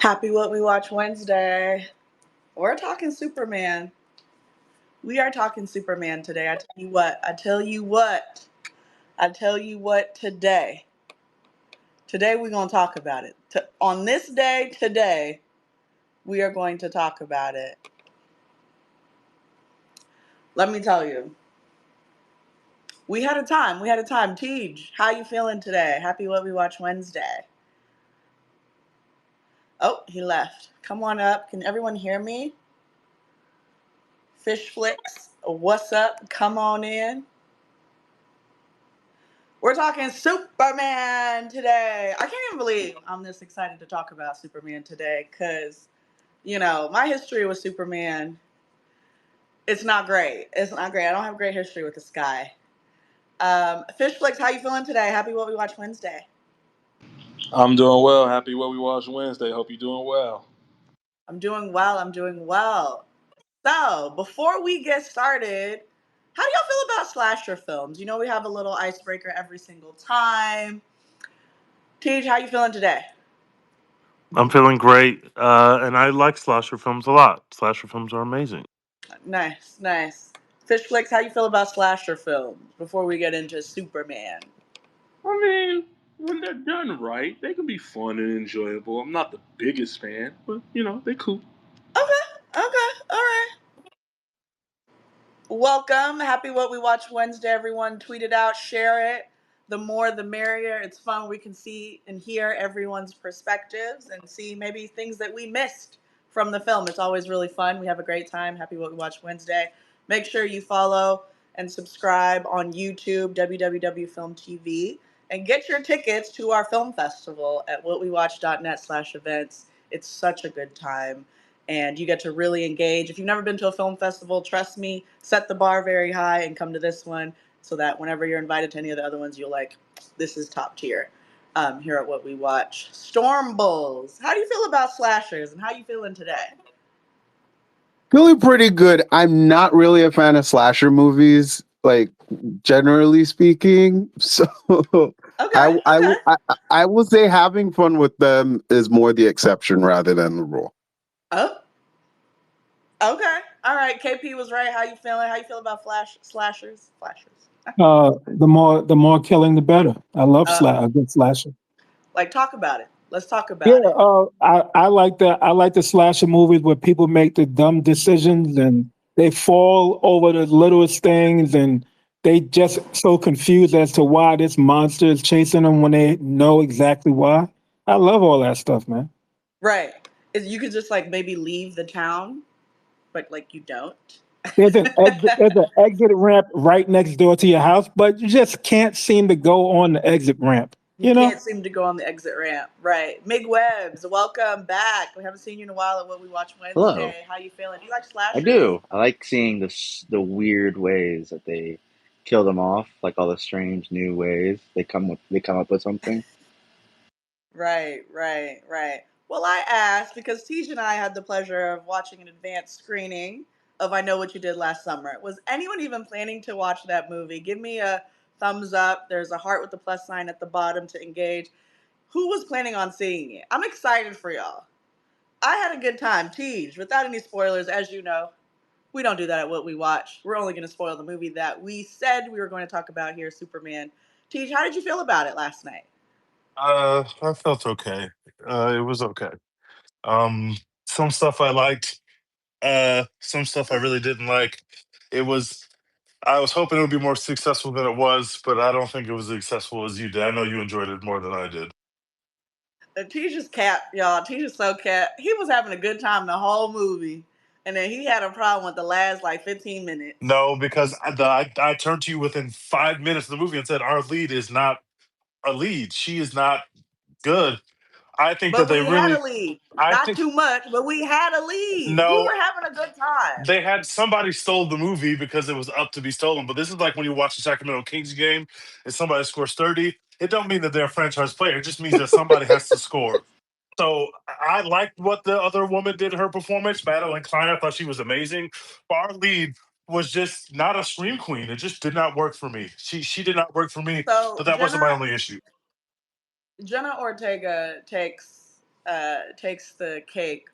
Happy What We Watch Wednesday. We're talking Superman. We are talking Superman today. I tell you what. I tell you what. I tell you what today. Today we're going to talk about it. On this day today, we are going to talk about it. Let me tell you. We had a time. Tej, how you feeling today? Happy What We Watch Wednesday. Oh, he left. Come on up. Can everyone hear me? Fish Flicks, what's up? Come on in. We're talking Superman today. I can't even believe I'm this excited to talk about Superman today because, my history with Superman, it's not great. It's not great. I don't have a great history with this guy. Fish Flicks, how you feeling today? Happy What We Watch Wednesday. I'm doing well. Happy What We Watch Wednesday. Hope you're doing well. I'm doing well. So, before we get started, how do y'all feel about slasher films? We have a little icebreaker every single time. Tej, how you feeling today? I'm feeling great, and I like slasher films a lot. Slasher films are amazing. Nice. Fish Flicks, how you feel about slasher films before we get into Superman? I mean, when they're done right, they can be fun and enjoyable. I'm not the biggest fan, but they're cool. Okay, all right. Welcome. Happy What We Watch Wednesday, everyone. Tweet it out, share it. The more the merrier. It's fun. We can see and hear everyone's perspectives and see maybe things that we missed from the film. It's always really fun. We have a great time. Happy What We Watch Wednesday. Make sure you follow and subscribe on YouTube, www Film TV, and get your tickets to our film festival at whatwewatch.net/events. It's such a good time. And you get to really engage. If you've never been to a film festival, trust me, set the bar very high and come to this one so that whenever you're invited to any of the other ones, you're like, this is top tier. Here at What We Watch. Storm Bulls. How do you feel about slashers and how you feeling today? Feeling pretty good. I'm not really a fan of slasher movies, like generally speaking. So Okay. I will say having fun with them is more the exception rather than the rule. Oh. Okay. All right. KP was right. How you feeling? How you feel about slashers? The more killing, the better. I love a good slasher. Like, talk about it. Let's talk about Yeah, it. I like the slasher movies where people make the dumb decisions and they fall over the littlest things and they just so confused as to why this monster is chasing them when they know exactly why. I love all that stuff, man. Right. You could just like maybe leave the town, but like you don't. There's an exit ramp right next door to your house, but you just can't seem to go on the exit ramp. You can't seem to go on the exit ramp. Right. Mig Webbs, welcome back. We haven't seen you in a while at What We Watch Wednesday. Hello. How you feeling? Do you like slashers? I do. I like seeing the weird ways that they kill them off, like all the strange new ways they come up with something. Right. Well, I asked because Tej and I had the pleasure of watching an advanced screening of I Know What You Did Last Summer. Was anyone even planning to watch that movie? Give me a thumbs up. There's a heart with the plus sign at the bottom to engage. Who was planning on seeing it? I'm excited for y'all. I had a good time. Tej, without any spoilers, as you know, we don't do that at What We Watch. We're only going to spoil the movie that we said we were going to talk about here, Superman. Tej, how did you feel about it last night? I felt okay. It was okay. Some stuff I liked. Some stuff I really didn't like. It was. I was hoping it would be more successful than it was, but I don't think it was as successful as you did. I know you enjoyed it more than I did. Tej is cap, y'all. Tej is so cap. He was having a good time the whole movie. And then he had a problem with the last 15 minutes. No, because I turned to you within 5 minutes of the movie and said our lead is not a lead. She is not good. I think But that they we had really. a lead. I Not think too much, but we had a lead. We no. were having a good time. They had somebody stole the movie because it was up to be stolen. But this is like when you watch the Sacramento Kings game and somebody scores 30. It don't mean that they're a franchise player. It just means that somebody has to score. So I liked what the other woman did in her performance. Madeline Klein, I thought she was amazing. But our lead was just not a scream queen. It just did not work for me. She did not work for me, So but that wasn't my only issue. Jenna Ortega takes takes the cake,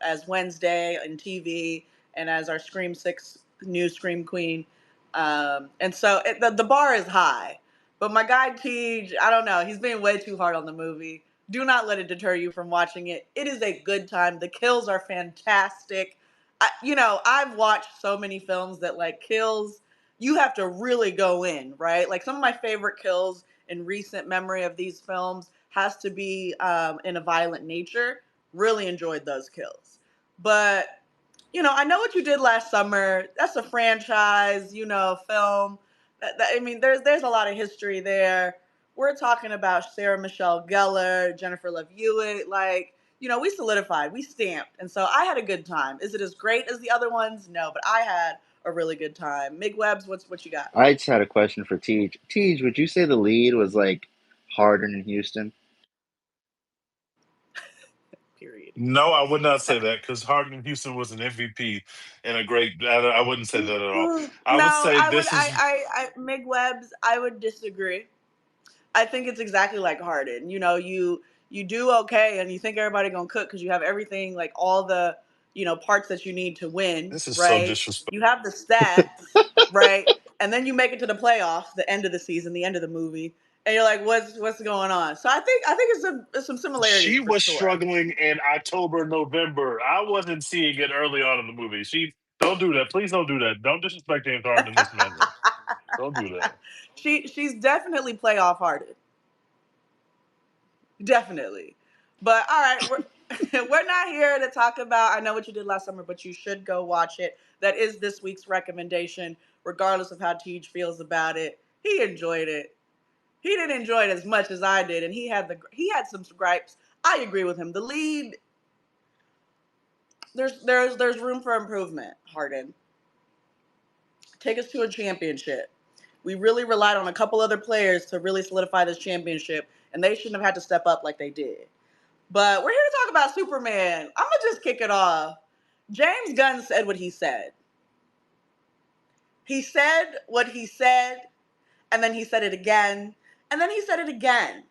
as Wednesday in TV and as our Scream 6 new Scream Queen. And so the bar is high. But my guy Tej, I don't know, he's being way too hard on the movie. Do not let it deter you from watching it. It is a good time. The kills are fantastic. I've watched so many films that like kills, you have to really go in, right? Like some of my favorite kills in recent memory of these films has to be in a violent nature. Really enjoyed those kills. But, I Know What You Did Last Summer, that's a franchise, film. I mean, there's a lot of history there. We're talking about Sarah Michelle Gellar, Jennifer Love Hewitt, like, we solidified, we stamped. And so I had a good time. Is it as great as the other ones? No, but I had a really good time. Mig Webbs, what you got? I just had a question for Tej. Tej, would you say the lead was like harder in Houston? Period. No, I would not say that because Harden Houston was an MVP and a great. I wouldn't say that at all. I would No, say I would. this is. Mig Webbs, I would disagree. I think it's exactly like Harden. You do okay, and you think everybody gonna cook because you have everything, like all the parts that you need to win, This is so right? disrespectful. You have the stats, right? And then you make it to the playoffs, the end of the season, the end of the movie, and you're like, what's going on? So I think it's some similarities She for was sure. struggling in October, November. I wasn't seeing it early on in the movie. She don't do that. Please don't do that. Don't disrespect James Harden in this manner. Don't do that. She's definitely playoff hearted. Definitely. But all right, we're not here to talk about I Know What You Did Last Summer, but you should go watch it. That is this week's recommendation, regardless of how Tej feels about it. He enjoyed it. He didn't enjoy it as much as I did, and he had some gripes. I agree with him. The lead, there's room for improvement, Harden. Take us to a championship. We really relied on a couple other players to really solidify this championship, and they shouldn't have had to step up like they did. But we're here to talk about Superman. I'm going to just kick it off. James Gunn said what he said. He said what he said, and then he said it again, and then he said it again.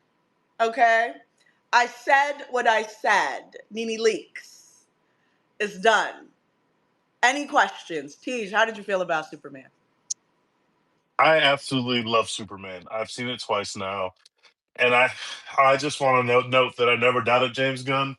Okay? I said what I said. Nene Leaks. It's done. Any questions? Tej, how did you feel about Superman? I absolutely love Superman. I've seen it twice now, and I just want to note that I never doubted James Gunn.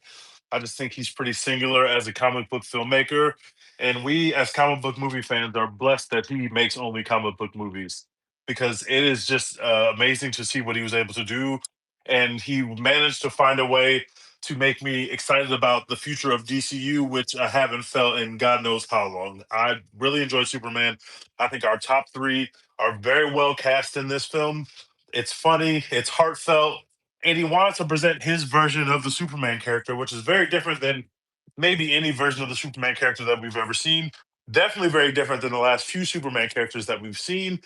I just think he's pretty singular as a comic book filmmaker. And we, as comic book movie fans, are blessed that he makes only comic book movies because it is just amazing to see what he was able to do. And he managed to find a way to make me excited about the future of DCU, which I haven't felt in God knows how long. I really enjoyed Superman. I think our top three are very well cast in this film. It's funny, it's heartfelt, and he wanted to present his version of the Superman character, which is very different than maybe any version of the Superman character that we've ever seen. Definitely very different than the last few Superman characters that we've seen.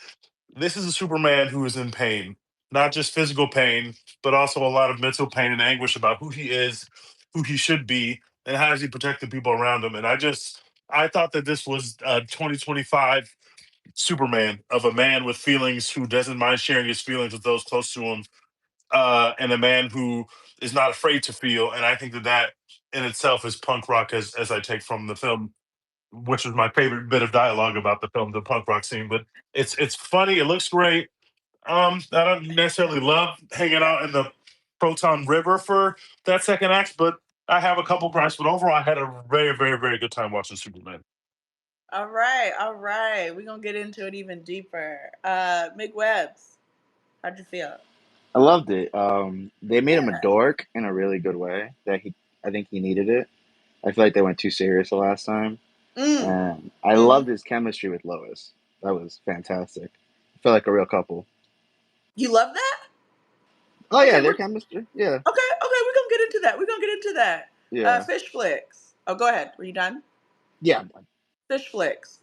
This is a Superman who is in pain, not just physical pain, but also a lot of mental pain and anguish about who he is, who he should be, and how does he protect the people around him. And I thought that this was 2025 Superman of a man with feelings who doesn't mind sharing his feelings with those close to him, and a man who is not afraid to feel. And I think that in itself is punk rock, as I take from the film, which was my favorite bit of dialogue about the film, the punk rock scene. But it's funny. It looks great. I don't necessarily love hanging out in the Proton River for that second act, but I have a couple gripes. But overall, I had a very, very, very good time watching Superman. All right, all right. We're going to get into it even deeper. Mick Webbs, how'd you feel? I loved it. They made him a Yeah. dork in a really good way. I think he needed it. I feel like they went too serious the last time. Mm. And I Mm-hmm. loved his chemistry with Lois. That was fantastic. I felt like a real couple. You love that? Oh Okay, yeah, their chemistry. Yeah, okay. We're gonna get into that. We're gonna get into that. yeah, Fish flicks. Oh, go ahead. Were you done? yeah. Fish flicks.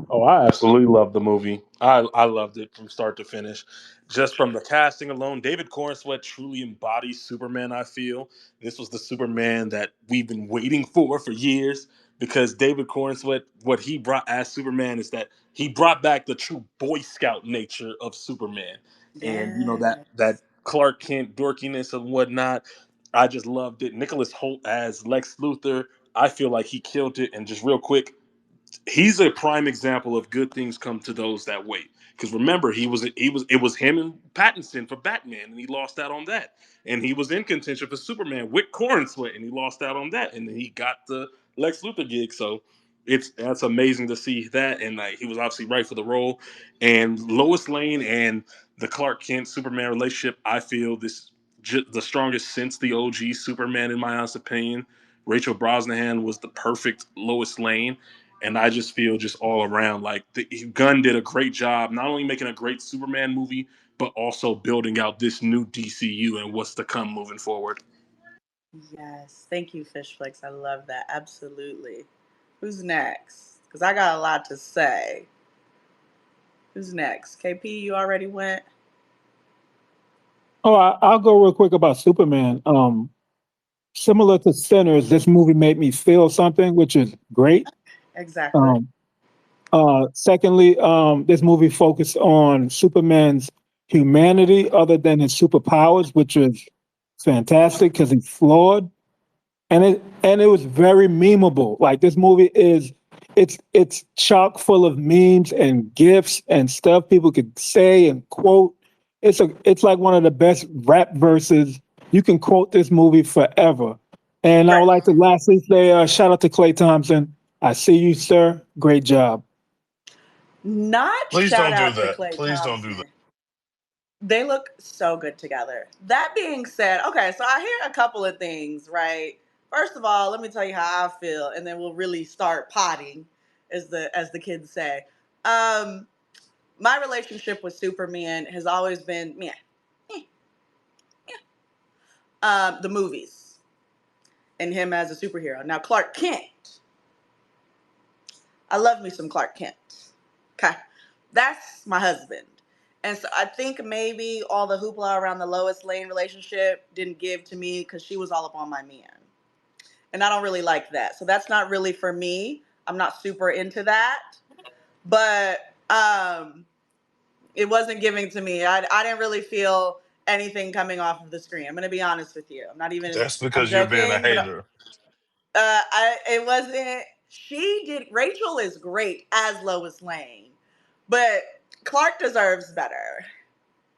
Oh, I absolutely loved the movie. I loved it from start to finish. Just from the casting alone, David Corenswet truly embodies Superman, I feel. This was the Superman that we've been waiting for years because David Corenswet, what he brought as Superman is that he brought back the true Boy Scout nature of Superman. And, Yeah. that Clark Kent dorkiness and whatnot. I just loved it. Nicholas Hoult as Lex Luthor, I feel like he killed it. And just real quick, he's a prime example of good things come to those that wait. Because remember, it was him and Pattinson for Batman, and he lost out on that. And he was in contention for Superman with Corenswet, and he lost out on that. And then he got the Lex Luthor gig. So that's amazing to see that. And he was obviously right for the role. And Lois Lane and the Clark Kent Superman relationship, I feel the strongest since the OG Superman, in my honest opinion. Rachel Brosnahan was the perfect Lois Lane. And I just feel just all around like Gunn did a great job, not only making a great Superman movie, but also building out this new DCU and what's to come moving forward. Yes. Thank you, Fishflix. I love that. Absolutely. Who's next? Because I got a lot to say. Who's next? KP, you already went? Oh, I'll go real quick about Superman. Similar to Sinners, this movie made me feel something, which is great. Exactly. Secondly, this movie focused on Superman's humanity other than his superpowers, which is fantastic because he's flawed. And it was very memeable. Like this movie it's chock full of memes and gifs and stuff people could say and quote. It's like one of the best rap verses. You can quote this movie forever. And I would like to lastly say shout out to Klay Thompson. I see you, sir. Great job. Not Please shout don't do out to that. Klay Please don't do that. Thompson. They look so good together. That being said, okay, so I hear a couple of things, right? First of all, let me tell you how I feel, and then we'll really start potting, as the kids say. Um, my relationship with Superman has always been meh. Eh, the movies and him as a superhero. Now Clark Kent, I love me some Clark Kent. Okay, that's my husband. And so I think maybe all the hoopla around the Lois Lane relationship didn't give to me because she was all up on my man. And I don't really like that. So that's not really for me. I'm not super into that. But it wasn't giving to me. I didn't really feel anything coming off of the screen. I'm going to be honest with you. I'm not even, That's I'm because you're being a joking, but hater. it wasn't. She did. Rachel is great as Lois Lane, but Clark deserves better.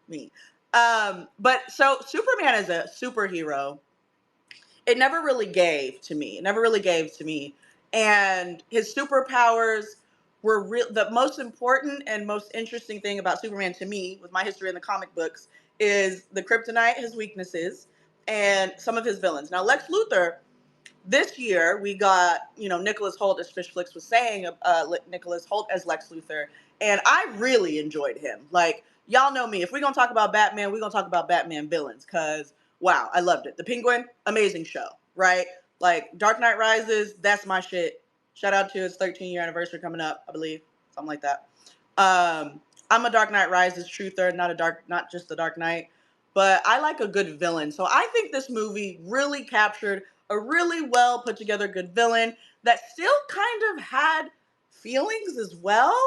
Me. But so Superman is a superhero. It never really gave to me. It never really gave to me. And his superpowers were real. The most important and most interesting thing about Superman to me, with my history in the comic books, is the kryptonite, his weaknesses, and some of his villains. Now, Lex Luthor, this year we got, Nicholas Hoult, as Fishflix was saying, Nicholas Hoult as Lex Luthor, and I really enjoyed him. Like, y'all know me, if we're gonna talk about Batman, we're gonna talk about Batman villains, because wow, I loved it. The Penguin, amazing show, right? Like Dark Knight Rises, that's my shit. Shout out to its 13-year anniversary coming up, I believe, something like that. I'm a Dark Knight Rises truther, not just the Dark Knight, but I like a good villain. So I think this movie really captured a really well put together good villain that still kind of had feelings as well.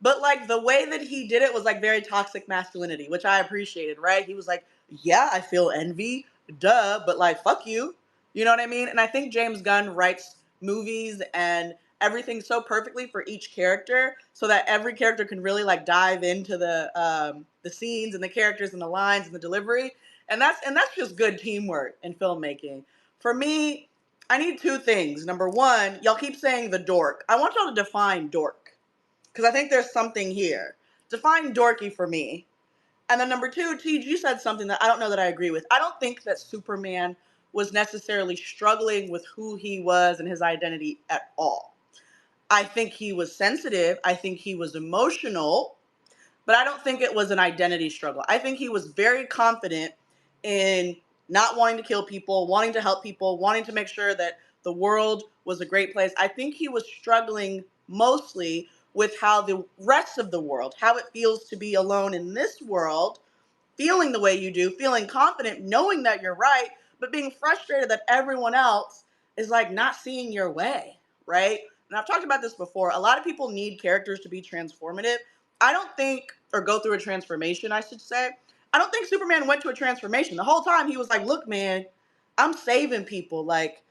But like the way that he did it was like very toxic masculinity, which I appreciated, right? He was like, yeah, I feel envy, duh, but like, fuck you. You know what I mean? And I think James Gunn writes movies and everything so perfectly for each character so that every character can really like dive into the scenes and the characters and the lines and the delivery. And that's just good teamwork in filmmaking. For me, I need two things. Number one, y'all keep saying the dork. I want y'all to define dork because I think there's something here. Define dorky for me. And then number two, Tej, you said something that I don't know that I agree with. I don't think that Superman was necessarily struggling with who he was and his identity at all. I think he was sensitive. I think he was emotional, but I don't think it was an identity struggle. I think he was very confident in not wanting to kill people, wanting to help people, wanting to make sure that the world was a great place. I think he was struggling mostly with how the rest of the world, how it feels to be alone in this world, feeling the way you do, feeling confident, knowing that you're right, but being frustrated that everyone else is like not seeing your way, right? And I've talked about this before. A lot of people need characters to be transformative. I don't think, or go through a transformation, I should say. I don't think Superman went to a transformation. The whole time he was like, look, man, I'm saving people. Like,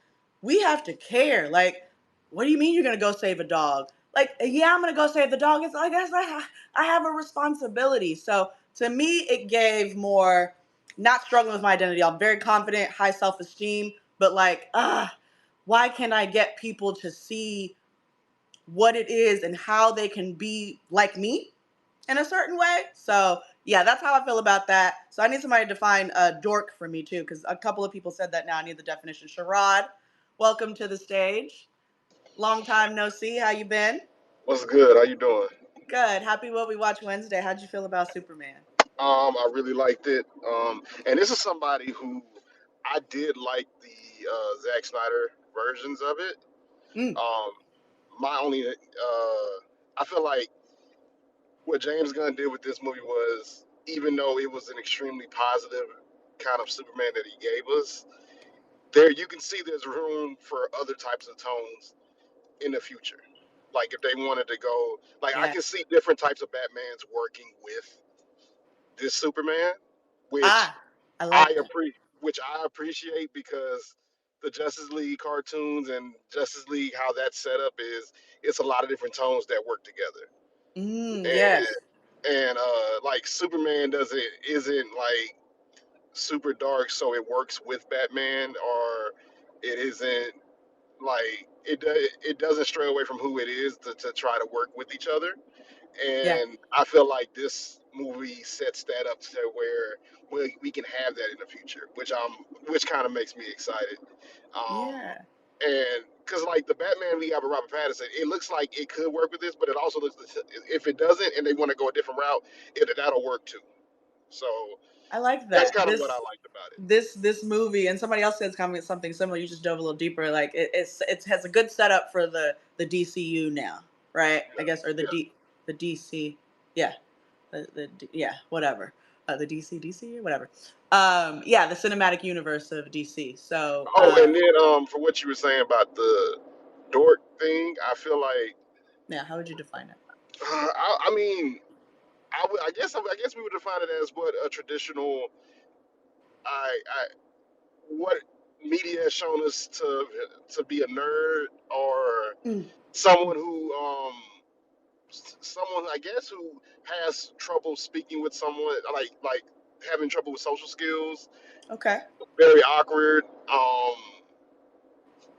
we have to care. Like, what do you mean you're gonna go save a dog? Like, yeah, I'm gonna go save the dog. It's like, I guess I have a responsibility. So to me, it gave more not struggling with my identity. I'm very confident, high self-esteem, but like, why can't I get people to see what it is and how they can be like me in a certain way? So yeah, that's how I feel about that. So I need somebody to define dork for me too, because a couple of people said that now. I need the definition. Sherrod, welcome to the stage. Long time no see. How you been? What's good? How you doing? Good. Happy What We Watch Wednesday. How'd you feel about Superman? I really liked it. And this is somebody who I did like the Zack Snyder versions of it. Mm, Um, my only, I feel like what James Gunn did with this movie was, even though it was an extremely positive kind of Superman that he gave us, there you can see there's room for other types of tones in the future. Like if they wanted to go, like I can yes. see different types of Batmans working with this Superman, which Ah, I like that. I appreciate because the Justice League cartoons and Justice League, how that's set up is it's a lot of different tones that work together. Yes. And like Superman doesn't isn't like super dark, so it works with Batman, or it isn't like it doesn't stray away from who it is to try to work with each other. Yeah. And I feel like this movie sets that up to where we can have that in the future, which kind of makes me excited. Um, Yeah. and because like the Batman we have with Robert Pattinson, it looks like it could work with this, but it also looks if it doesn't and they want to go a different route, that'll work too. So I like that's that. kind of what I liked about it. This movie, and somebody else said it's coming something similar. You just dove a little deeper. Like it has a good setup for the DCU now, right? I guess, or Yeah. the DC, yeah, yeah, whatever, the DCU, whatever. Yeah, the cinematic universe of DC. So Oh, and then for what you were saying about the dork thing, I feel like yeah, how would you define it? I mean I guess we would define it as what a traditional I what media has shown us to be a nerd or Mm, someone who someone I guess who has trouble speaking with someone like having trouble with social skills, okay, very awkward,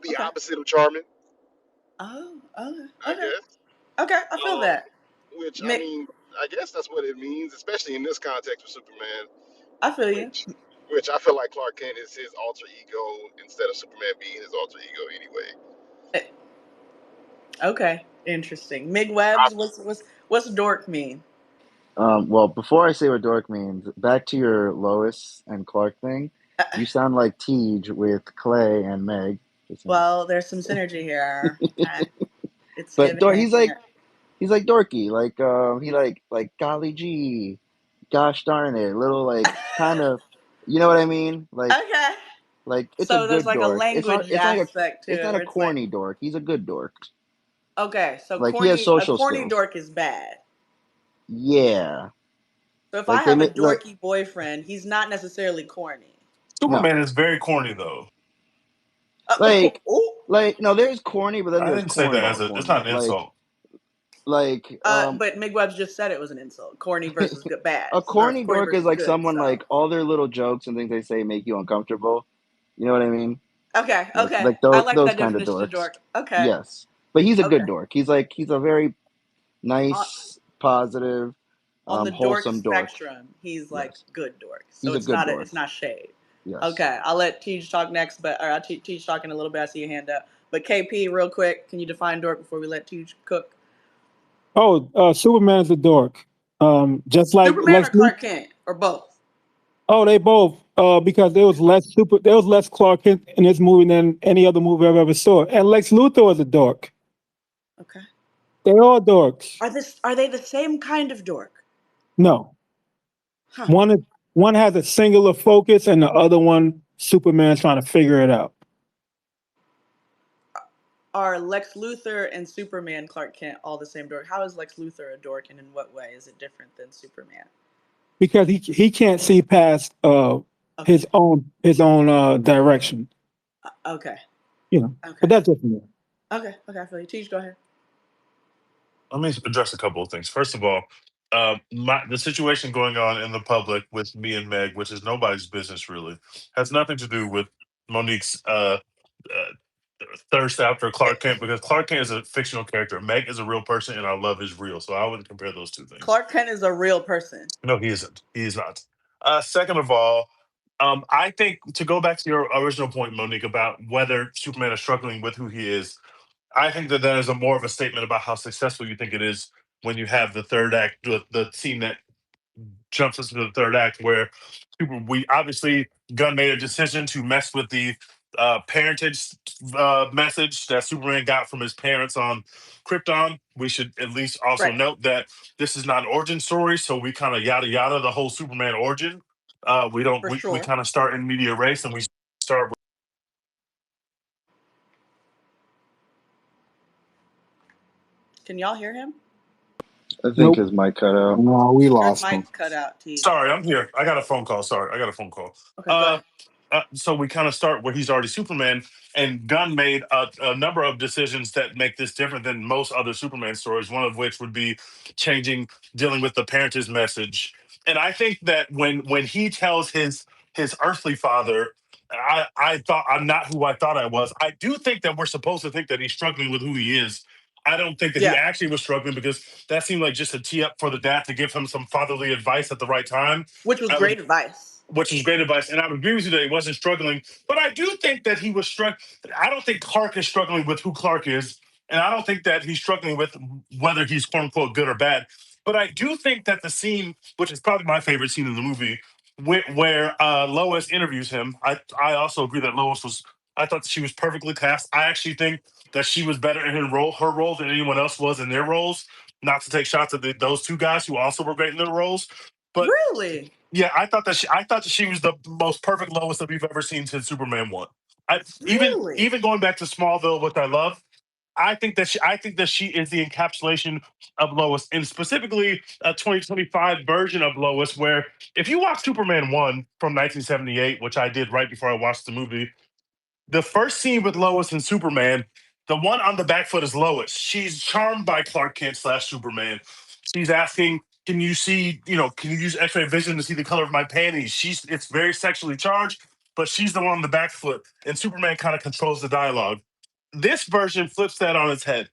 the okay. opposite of charming, Oh, okay, I okay, guess. okay. I feel Um, that. which I Mick, mean, I guess that's what it means, especially in this context with Superman, I feel you. which which I feel like Clark Kent is his alter ego instead of Superman being his alter ego anyway. Eh, Okay, interesting. Mig I, Webs, what's dork mean? Well, before I say what dork means, back to your Lois and Clark thing. Uh, You sound like Tej with Clay and Meg. Just saying. well, there's some synergy here. Okay, it's But giving. he's like dorky, like he like golly gee, gosh darn it, little like kind of, you know what I mean? Okay, Like it's a so there's good like a dork. language aspect to It's it, not a where it's like, corny dork. He's a good dork. okay, so Like he has a social corny skills. dork is bad. Yeah, So if I like they have a make dorky boyfriend, he's not necessarily corny. no Superman is very corny though. Oh, like oh, no. There's corny, but then I there's didn't say that as cornball a. It's not corny. an insult. Like but Mig Webs just said it was an insult. Corny versus good bad, a or corny corny dork is versus like good. someone So like all their little jokes and things they say make you uncomfortable. You know what I mean? okay, okay, Like I like those that kind of definition of dorks. dork. Okay, Yes, but he's a okay. good dork. He's a very On, nice, positive, on the dork wholesome dork. spectrum, he's like Yes, good dork. So he's a good dork. it's not shade. Yes. Okay, I'll let Teach talk next, but or I'll Teach talk in a little bit. I see your hand up. But KP, real quick, can you define dork before we let Teach cook? Oh, Superman is a dork. Just like Superman Lex or Luthor. Clark Kent or both? Oh, they both. Because there was less Clark Kent in this movie than any other movie I've ever saw. And Lex Luthor was a dork. Okay. They're all dorks. Are they the same kind of dork? No, Huh. one has a singular focus, and the other one, Superman's trying to figure it out. Are Lex Luthor and Superman Clark Kent all the same dork? How is Lex Luthor a dork, and in what way is it different than Superman? Because he can't see past Okay. his own direction. Okay. Okay. Okay. But that's just me. Okay. I feel you. Teach, go ahead. Let me address a couple of things. First of all, the situation going on in the public with me and Meg, which is nobody's business really, has nothing to do with Monique's thirst after Clark Kent, because Clark Kent is a fictional character. Meg is a real person, and our love is real. So I wouldn't compare those two things. Clark Kent is a real person. No, he isn't. He is not. Second of all, I think, to go back to your original point, Monique, about whether Superman is struggling with who he is, I think that is more of a statement about how successful you think it is when you have the third act, the scene that jumps us to the third act, where we obviously, Gunn made a decision to mess with the parentage message that Superman got from his parents on Krypton. We should at least also Right. note that this is not an origin story, so we kind of yada yada the whole Superman origin. We don't. For We sure. kind of start in media race, and we start. Can y'all hear him? I think Nope. his mic cut out. No, we Yours lost him. mic cut out, T. Sorry, I'm here. I got a phone call. Sorry, I got a phone call. Okay, go ahead. So we kind of start where he's already Superman, and Gunn made a number of decisions that make this different than most other Superman stories. One of which would be dealing with the parentage message. And I think that when he tells his earthly father, I thought I'm not who I thought I was. I do think that we're supposed to think that he's struggling with who he is. I don't think that he Yeah. actually was struggling, because that seemed like just a tee up for the dad to give him some fatherly advice at the right time. Which was great advice. Which is great advice, and I would agree with you that he wasn't struggling. But I do think that he was struck. I don't think Clark is struggling with who Clark is, and I don't think that he's struggling with whether he's quote unquote good or bad. But I do think that the scene, which is probably my favorite scene in the movie, where Lois interviews him, I also agree that Lois was. I thought that she was perfectly cast. I actually think that she was better in her role than anyone else was in their roles. Not to take shots at those two guys who also were great in their roles, but Really? yeah, I thought that she was the most perfect Lois that we've ever seen since Superman 1. Really? Even going back to Smallville, which I love, I think that she is the encapsulation of Lois, and specifically a 2025 version of Lois, where if you watch Superman 1 from 1978, which I did right before I watched the movie, the first scene with Lois and Superman, the one on the back foot is Lois. She's charmed by Clark Kent / Superman. She's asking, "Can you see? Can you use X-ray vision to see the color of my panties?" It's very sexually charged, but she's the one on the back foot, and Superman kind of controls the dialogue. This version flips that on its head.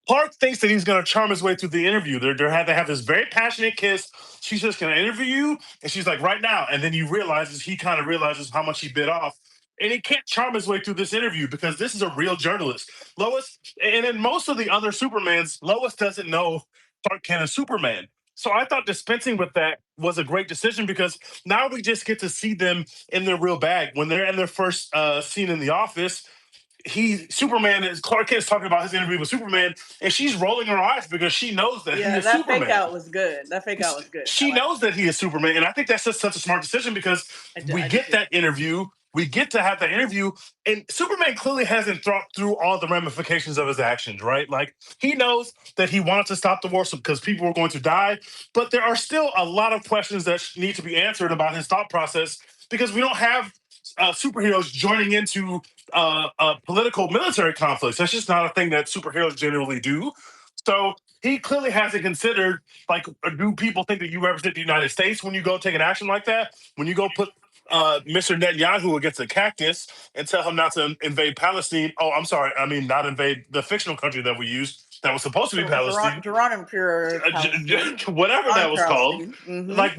Clark thinks that he's going to charm his way through the interview. They have this very passionate kiss. She's just going to interview you, and she's like, "Right now," and then he kind of realizes how much he bit off, and he can't charm his way through this interview because this is a real journalist. Lois, and in most of the other Supermans, Lois doesn't know Clark Kent is Superman. So I thought dispensing with that was a great decision, because now we just get to see them in their real bag. When they're in their first scene in the office, Clark Kent's talking about his interview with Superman, and she's rolling her eyes because she knows that he is that Superman. fake out was good. That fake out was good. She knows that he is Superman, and I think that's just such a smart decision, because we get that interview. We get to have that interview, and Superman clearly hasn't thought through all the ramifications of his actions, right? Like, he knows that he wanted to stop the war because people were going to die, but there are still a lot of questions that need to be answered about his thought process, because we don't have superheroes joining into political military conflicts. That's just not a thing that superheroes generally do. So he clearly hasn't considered, like, do people think that you represent the United States when you go take an action like that? When you go put Mr. Netanyahu against a cactus and tell him not to invade Palestine? Oh, I'm sorry. I mean, not invade the fictional country that we used that was supposed to be Palestine. Whatever that was called. Like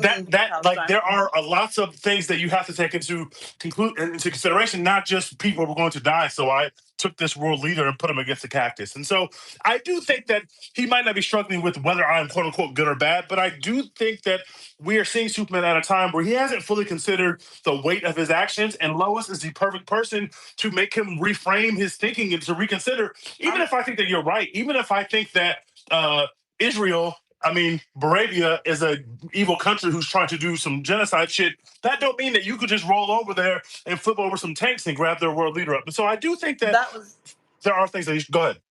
like there are lots of things that you have to take into consideration, not just people were going to die. So I took this world leader and put him against the cactus. And so I do think that he might not be struggling with whether I'm quote unquote good or bad, but I do think that we are seeing Superman at a time where he hasn't fully considered the weight of his actions, and Lois is the perfect person to make him reframe his thinking and to reconsider. Even if I think that you're right, even if I think that Israel, Barabia is a evil country who's trying to do some genocide shit, that don't mean that you could just roll over there and flip over some tanks and grab their world leader up. And so I do think that there are things that you should go ahead.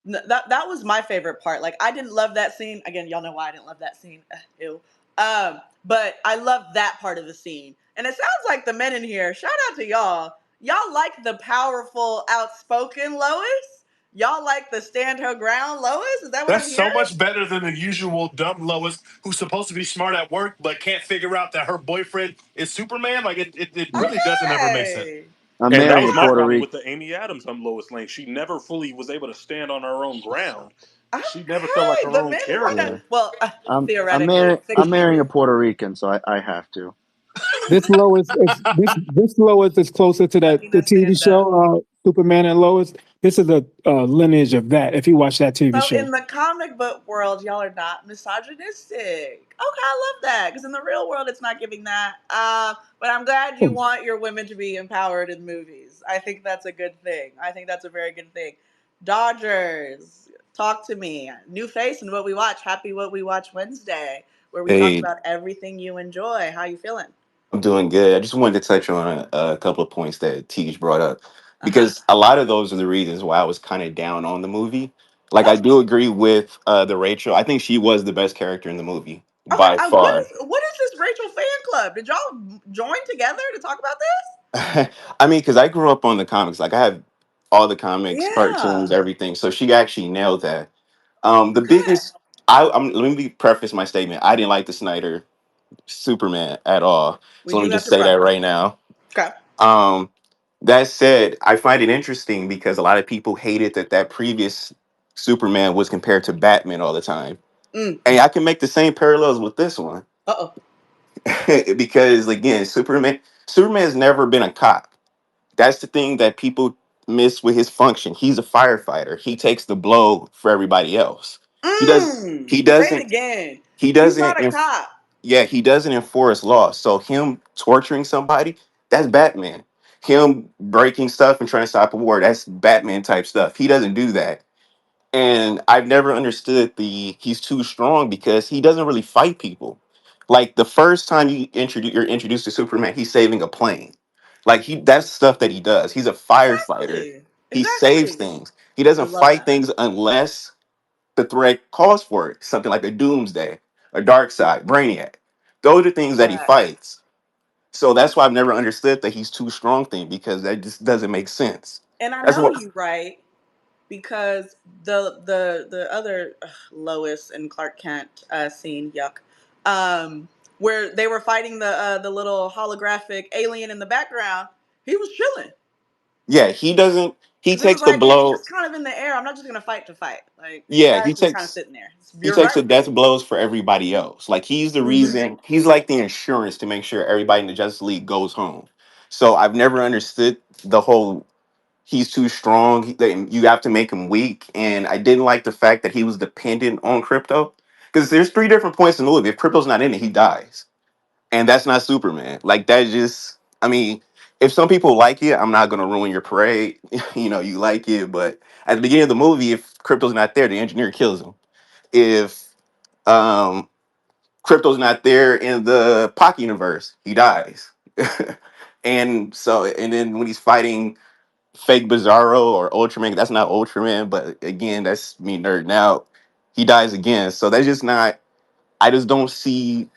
That was my favorite part. Like, I didn't love that scene. Again, y'all know why I didn't love that scene. Ew. But I loved that part of the scene. And it sounds like the men in here, shout out to y'all. Y'all like the powerful, outspoken Lois? Y'all like the stand her ground Lois? Is that what I'm That's so hearing? much better than the usual dumb Lois who's supposed to be smart at work but can't figure out that her boyfriend is Superman. Like it really doesn't ever make sense. Okay. I'm And that marrying was a my Puerto problem Rican. with the Amy Adams on Lois Lane. She never fully was able to stand on her own ground. She never felt like Okay. her The own men want to, Yeah, character. well, I'm theoretically, marrying I'm marrying a fictionally. Puerto Rican, so I have to. This Lois is this Lois is closer to that the Latina TV stand up. show Superman and Lois. This is a lineage of that. If you watch that TV So show, in the comic book world, y'all are not misogynistic. Okay, I love that because in the real world, it's not giving that. But I'm glad you want your women to be empowered in movies. I think that's a good thing. I think that's a very good thing. Dodgers, talk to me. New face and what we watch. Happy What We Watch Wednesday, where we talk Hey, about everything you enjoy. How you feeling? I'm doing good. I just wanted to touch on a couple of points that Tej brought up Uh huh. because a lot of those are the reasons why I was kind of down on the movie. Like, I Oh, do agree with the Rachel. I think she was the best character in the movie okay. by What far. is this Rachel fan club? Did y'all join together to talk about this? I mean, because I grew up on the comics. Like, I have all the comics, cartoons, Yeah. everything. So she actually nailed that. The Okay. biggest, let me preface my statement. I didn't like the Snyder Superman at all. We So let do me have just to say that preface. right now. Okay. Um, that said, I find it interesting because a lot of people hated that previous Superman was compared to Batman all the time. Mm. And I can make the same parallels with this one Uh oh. because again, Superman's never been a cop. That's the thing that people miss with his function. He's a firefighter. He takes the blow for everybody else. He does. Mm. He Say it doesn't. again. He He's doesn't. not a cop. Yeah, he doesn't enforce law. So him torturing somebody, that's Batman. Him breaking stuff and trying to stop a war, that's Batman type stuff. He doesn't do that. And I've never understood the he's too strong because he doesn't really fight people. Like the first time you're introduced to Superman, he's saving a plane. Like that's stuff that he does. He's a firefighter. Exactly. He saves Exactly. things. He I doesn't love fight that. things unless the threat calls for it. Something like a Doomsday, a Dark Side, Brainiac. Those are things that he Facts. fights. So that's why I've never understood that he's too strong thing because that just doesn't make sense. And I That's know what. you right because the other Lois and Clark Kent scene, yuck, um, where they were fighting the little holographic alien in the background, he was chilling. Yeah, he doesn't. He Because it was takes the like, it's blow. just kind of in the air. I'm not just going to fight to fight. Like, the Yeah, guy's just kind of sitting there. he You're takes right. the death blows for everybody else. Like he's the Hmm. reason. He's like the insurance to make sure everybody in the Justice League goes home. So I've never understood the whole. He's too strong. That you have to make him weak, and I didn't like the fact that he was dependent on Crypto. Because there's three different points in the movie. If Crypto's not in it, he dies, and that's not Superman. Like that just. I mean, if some people like it, I'm not gonna ruin your parade. You like it, but at the beginning of the movie, if Crypto's not there, the engineer kills him. If um Crypto's not there in the Pock universe, he dies. And then when he's fighting fake Bizarro or Ultraman, that's not Ultraman, but again, that's me nerding out. He dies again. So that's just not I just don't see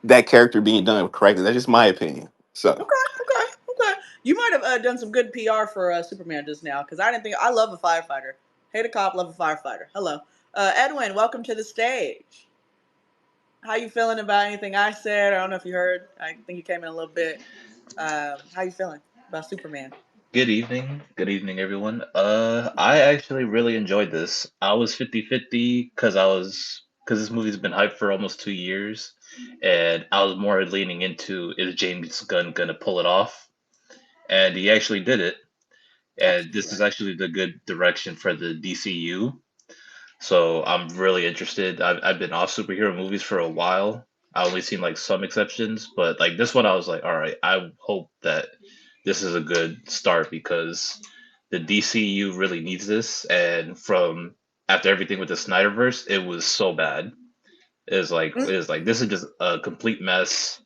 that character being done correctly. That's just my opinion. So Okay, okay, okay. You might have done some good PR for Superman just now because I didn't think. I love a firefighter. Hate a cop, love a firefighter. Hello. Edwin, welcome to the stage. How you feeling about anything I said? I don't know if you heard. I think you came in a little bit. How you feeling about Superman? Good evening. Good evening, everyone. I actually really enjoyed this. I was 50-50 because this movie's been hyped for almost 2 years, and I was more leaning into is James Gunn gonna pull it off? And he actually did it. And this is Excellent. actually the good direction for the DCU. So I'm really interested. I've been off superhero movies for a while. I only seen like some exceptions, but like this one, I was like, all right. I hope that this is a good start because the DCU really needs this. And from after everything with the Snyderverse, it was so bad. Mm, It's like this is just a complete mess.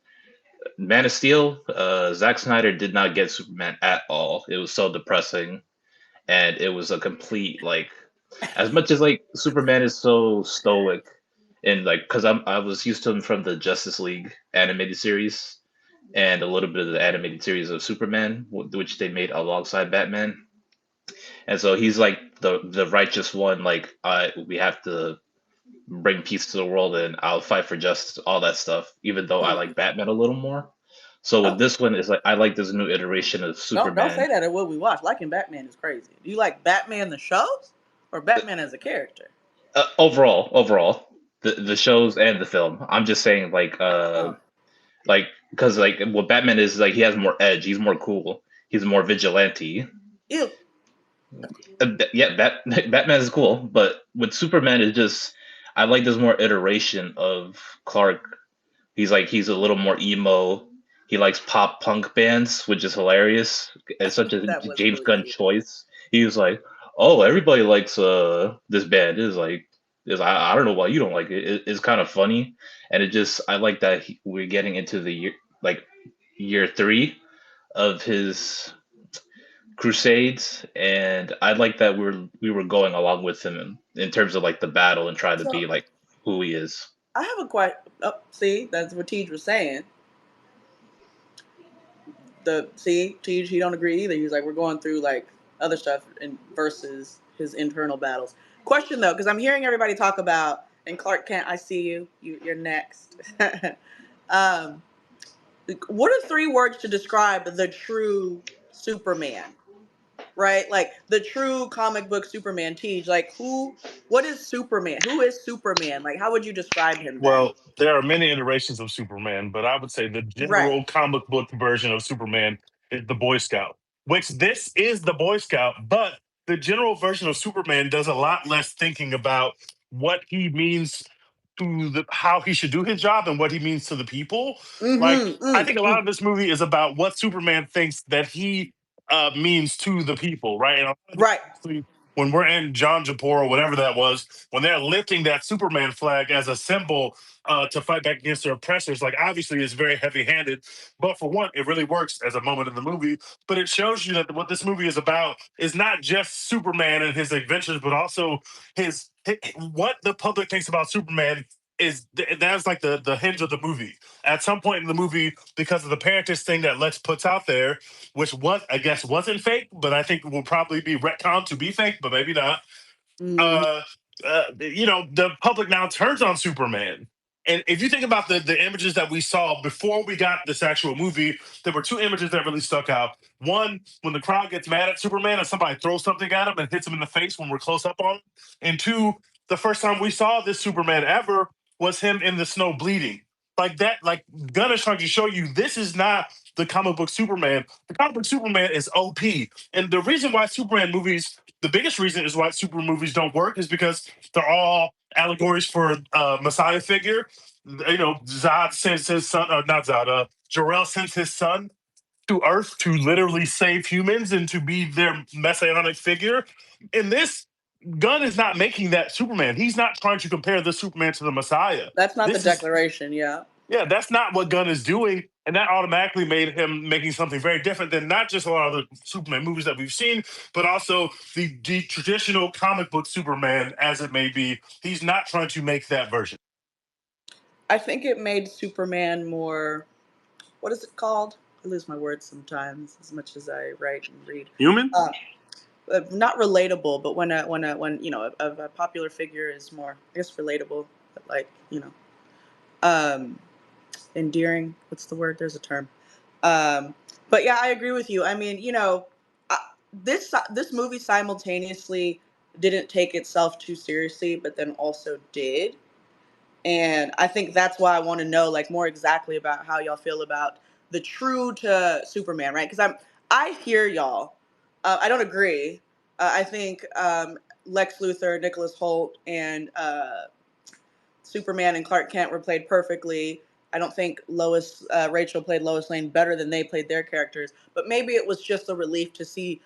Man of Steel, Zack Snyder did not get Superman at all. It was so depressing, and it was a complete like as much as like Superman is so stoic and like because I was used to him from the Justice League animated series and a little bit of the animated series of Superman, which they made alongside Batman. And so he's like the righteous one. Like, we have to bring peace to the world, and I'll fight for justice, all that stuff. Even though I Hmm. like Batman a little more. So with Oh, this one, it's like I like this new iteration of don't Superman. say that at what we watch. Liking Batman is crazy. Do you like Batman the shows or Batman as a character? Overall, the shows and the film. I'm just saying, Oh, like because like what Batman is like, he has more edge. He's more cool. He's more vigilante. ew. Yeah, Batman is cool, but with Superman, it's just I like this more iteration of Clark. He's a little more emo. He likes pop punk bands, which is hilarious. It's such a That was James really Gunn cute. choice. He was like, "Oh, everybody likes this band." Is like, is I don't know why you don't like it. It's kind of funny, and it just I like that we're getting into the year 3 of his crusades, and I like that we were going along with him in terms of like the battle and trying to So be like who he is. I have a quite. Oh, see, that's what Tej was saying. Tej, he don't agree either. He's like, we're going through like other stuff and versus his internal battles. Question though, because I'm hearing everybody talk about and Clark Kent. I see you. You're next. um, what are 3 words to describe the true Superman? Right, like the true comic book Superman. Tej, like who? What is Superman? Who is Superman? Like, how would you describe him then? Well, there are many iterations of Superman, but I would say the Right. general comic book version of Superman is the Boy Scout, which this is the Boy Scout, but the general version of Superman does a lot less thinking about what he means to the how he should do his job and what he means to the people. Like, Mm-hmm. I think a lot Mm. of this movie is about what Superman thinks that he means to the people, right? And a lot of this, Right. actually, when we're in John Japor or whatever that was, when they're lifting that Superman flag as a symbol to fight back against their oppressors, like obviously it's very heavy-handed, but for one, it really works as a moment in the movie. But it shows you that what this movie is about is not just Superman and his adventures, but also what the public thinks about Superman is that's like the hinge of the movie. At some point in the movie, because of the parentage thing that Lex puts out there, which I guess wasn't fake, but I think will probably be retconned to be fake, but maybe not. Mm. uh, the public now turns on Superman. And if you think about the images that we saw before we got this actual movie, there were 2 images that really stuck out. One, when the crowd gets mad at Superman and somebody throws something at him and hits him in the face when we're close up on him. And 2, the first time we saw this Superman ever was him in the snow bleeding. Like that, like Gunn is trying to show you this is not the comic book Superman. The comic book Superman is OP. And the reason why Superman movies, the biggest reason is why super movies don't work is because they're all allegories for Messiah figure. You know, Zod sends his son, not Zod, Jor-El sends his son to Earth to literally save humans and to be their messianic figure. In this, Gunn is not making that Superman. He's not trying to compare this Superman to the Messiah. That's not the This is declaration. Yeah. Yeah, that's not what Gunn is doing. And that automatically made him making something very different than not just a lot of the Superman movies that we've seen, but also the traditional comic book Superman, as it may be. He's not trying to make that version. I think it made Superman more. What is it called? I lose my words sometimes, as much as I write and read. Human? Uh, Not relatable, but when a popular figure is more, I guess, relatable, but like um, endearing. What's the word? There's a term. Um, but yeah, I agree with you. I mean, uh, this movie simultaneously didn't take itself too seriously, but then also did. And I think that's why I want to know like more exactly about how y'all feel about the true to Superman, right? Because I hear y'all. I don't agree. I think Lex Luthor, Nicholas Hoult, and Superman and Clark Kent were played perfectly. I don't think Rachel played Lois Lane better than they played their characters, but maybe it was just a relief to see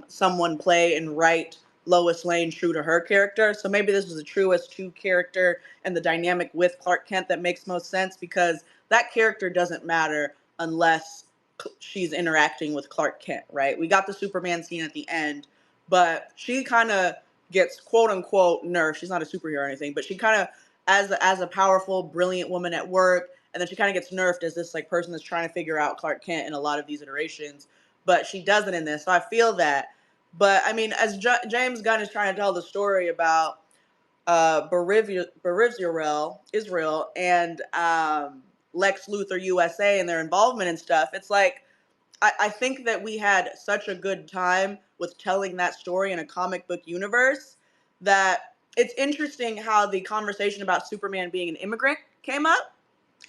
someone play and write Lois Lane true to her character. So maybe this was the truest true character and the dynamic with Clark Kent that makes most sense because that character doesn't matter unless she's interacting with Clark Kent, right? We got the Superman scene at the end, but she kind of gets quote unquote nerfed. She's not a superhero or anything, but she kind of as a powerful, brilliant woman at work, and then she kind of gets nerfed as this like person that's trying to figure out Clark Kent in a lot of these iterations, but she doesn't in this. So I feel that. But I mean, as James Gunn is trying to tell the story about Israel, and Lex Luthor USA and their involvement and stuff, it's like I think that we had such a good time with telling that story in a comic book universe that it's interesting how the conversation about Superman being an immigrant came up,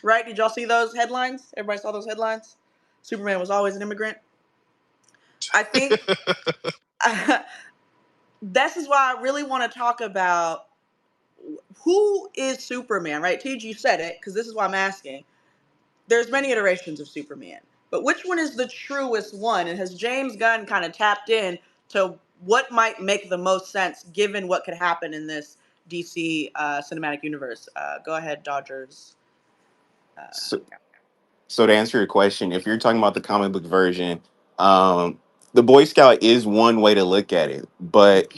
right? Did y'all see those headlines? Everybody saw those headlines? Superman was always an immigrant. I think this is why I really want to talk about who is Superman, right? TG, you said it, because this is why I'm asking. There's many iterations of Superman, but which one is the truest one? And has James Gunn kind of tapped in to what might make the most sense given what could happen in this DC cinematic universe? Go ahead, Dodgers. So, so to answer your question, if you're talking about the comic book version, the Boy Scout is one way to look at it. But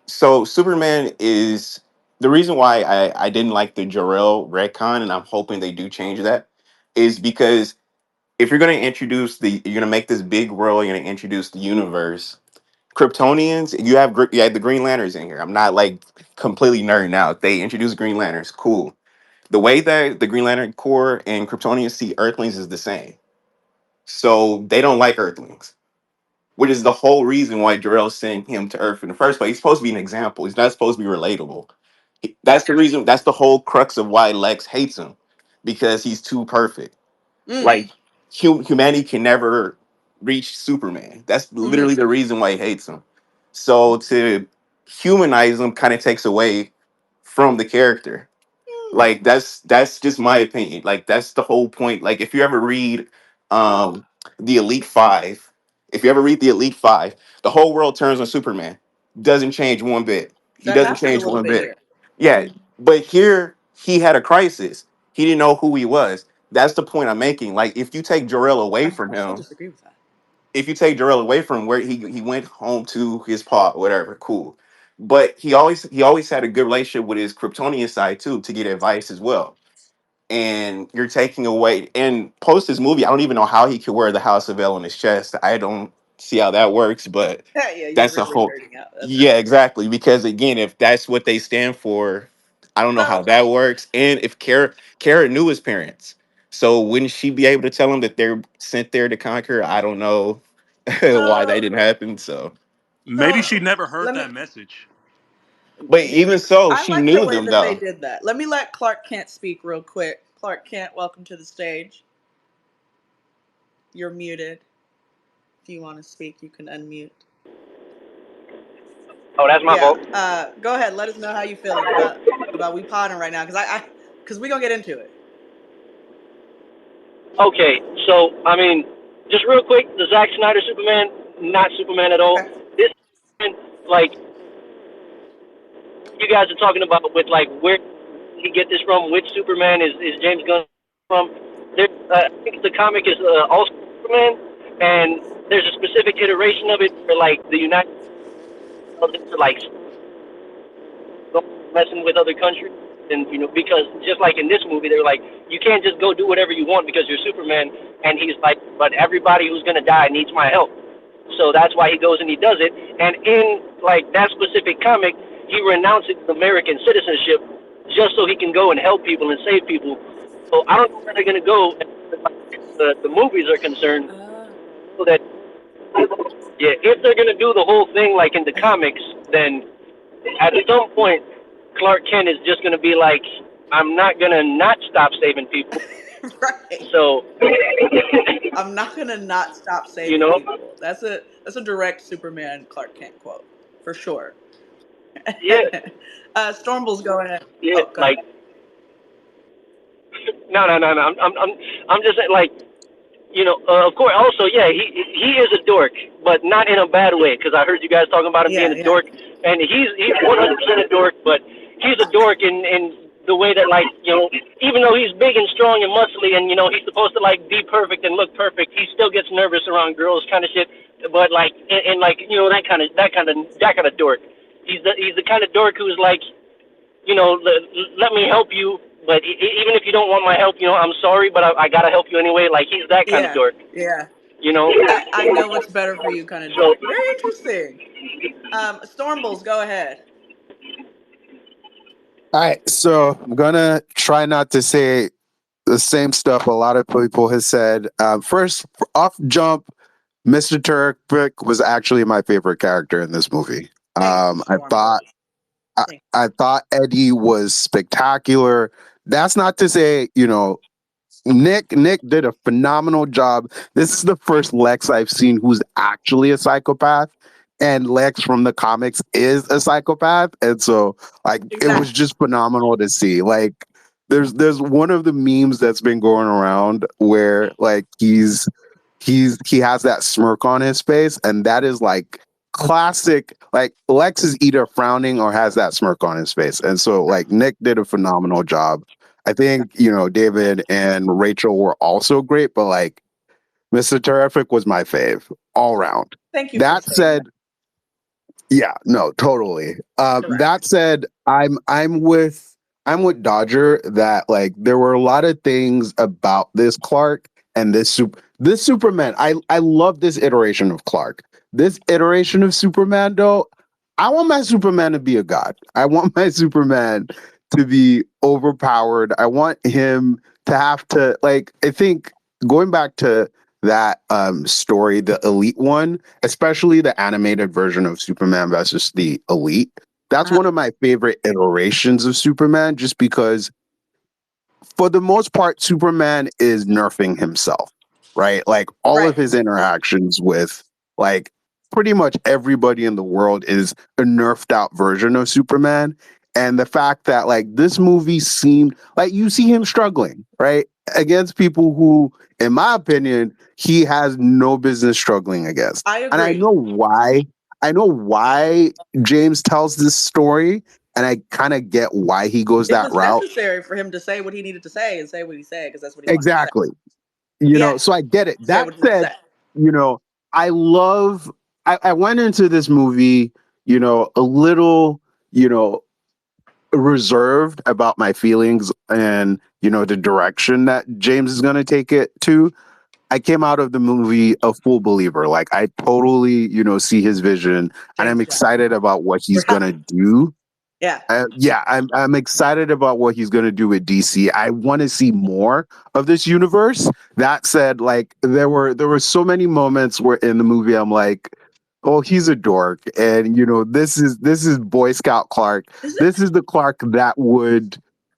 so Superman is the reason why I didn't like the Jor-El retcon, and I'm hoping they do change that, is because if you're going to you're going to make this big world, you're going to introduce the universe. Kryptonians, you have the Green Lanterns in here. I'm not like completely nerding out. They introduced Green Lanterns, cool. The way that the Green Lantern Corps and Kryptonians see Earthlings is the same. So they don't like Earthlings, which is the whole reason why Jor-El sent him to Earth in the first place. He's supposed to be an example. He's not supposed to be relatable. That's the reason. That's the whole crux of why Lex hates him, because he's too perfect. Like humanity can never reach Superman. That's literally the reason why he hates him. So to humanize him kind of takes away from the character. Like that's just my opinion. Like that's the whole point. Like if you ever read um the Elite Five, if you ever read the Elite Five, the whole world turns on Superman. Doesn't change one bit. He That doesn't happens a change little one bit bit. here. Yeah, but here he had a crisis. He didn't know who he was. That's the point I'm making. Like if you take Jor-El away from I still him, disagree with that. if you take Jor-El away from where he went home to his pa, whatever, cool. But he always had a good relationship with his Kryptonian side too to get advice as well. And you're taking away, and post this movie, I don't even know how he could wear the House of L on his chest. I don't see how that works, but Yeah, you're that's a really whole, nerding out. That's yeah, exactly. Because again, if that's what they stand for, I don't know how well. that works. And if Kara knew his parents, so wouldn't she be able to tell him that they're sent there to conquer? I don't know why that Uh, didn't happen. So, Maybe so she never heard let me. that message. but even so, I she like the knew way them that they though. did that. Let me let Clark Kent speak real quick. Clark Kent, welcome to the stage. You're muted. If you want to speak, you can unmute. Oh, that's my Yeah. fault. Go ahead. Let us know how you feeling about we podding right now, because we gonna get into it. Okay, so I mean, just real quick, the Zack Snyder Superman, not Superman at all. Okay. This, like, you guys are talking about with like where he get this from, which Superman is James Gunn from? There, I think the comic is also Superman, and there's a specific iteration of it where like the United States are like messing with other countries. And because just like in this movie, they're like, you can't just go do whatever you want because you're Superman. And he's like, but everybody who's gonna die needs my help. So that's why he goes and he does it. And in like that specific comic, he renounces American citizenship just so he can go and help people and save people. So I don't know where they're gonna go as the movies are concerned. So that yeah, if they're gonna do the whole thing like in the comics, then at some point Clark Kent is just going to be like, I'm not going to not stop saving people. Right. So, I'm not gonna not stop saving people. That's a direct Superman Clark Kent quote for sure. Yeah. Stormble's go ahead. Yeah, Oh, go like, ahead. no. I'm just saying, like, of course, also, yeah, he is a dork, but not in a bad way, because I heard you guys talking about him being a dork, and he's 100% a dork, but he's a dork in the way that, like, even though he's big and strong and muscly, and he's supposed to like be perfect and look perfect, he still gets nervous around girls, kind of shit. But like, and like, that kind of dork. He's the kind of dork who's like, let me help you, but even if you don't want my help, I'm sorry, but I gotta help you anyway. Like he's that kind of Yeah, dork, yeah. you know. I know what's better for you kind of So dork. Very interesting. Stormbles, go ahead. All right, so I'm gonna try not to say the same stuff a lot of people have said. First, off jump, Mr. Terrific was actually my favorite character in this movie. Thank you, I Stormbles. thought I thought Eddie was spectacular. That's not to say, Nick did a phenomenal job. This is the first Lex I've seen who's actually a psychopath, and Lex from the comics is a psychopath, and so like it was Exactly. just phenomenal to see. Like there's one of the memes that's been going around where like he has that smirk on his face, and that is like classic. Like Lex is either frowning or has that smirk on his face, and so like Nick did a phenomenal job. I think David and Rachel were also great, but like Mr. Terrific was my fave all around. Thank you for That saying that. said, yeah, no, totally. Correct. That said, I'm with Dodger that like there were a lot of things about this Clark and this Superman. I love this iteration of Clark. This iteration of Superman, though, I want my Superman to be a god. I want my Superman to be overpowered. I want him to have to like. I think going back to that story, the Elite one, especially the animated version of Superman versus the Elite. That's Uh-huh. one of my favorite iterations of Superman, just because for the most part, Superman is nerfing himself, right? Like all Right. of his interactions with like pretty much everybody in the world is a nerfed out version of Superman. And the fact that like this movie seemed like you see him struggling, right? Against people who, in my opinion, he has no business struggling against. I And I agree. know why. I know why James tells this story, and I kind of get why he goes It that was route. necessary for him to say what he needed to say and say what he said because that's what he wanted to say. Exactly. Yeah, So I get it. say That what he needed to said, say. you know, I love I went into this movie, a little, reserved about my feelings and, the direction that James is gonna take it to. I came out of the movie a full believer. Like I totally, see his vision and I'm James Gunn. excited about what We're he's gonna happy. do. Yeah. Yeah, I'm excited about what he's going to do with DC. I want to see more of this universe. That said, like there were so many moments where in the movie I'm like, oh, he's a dork, and this is Boy Scout Clark. Is it? This is the Clark that would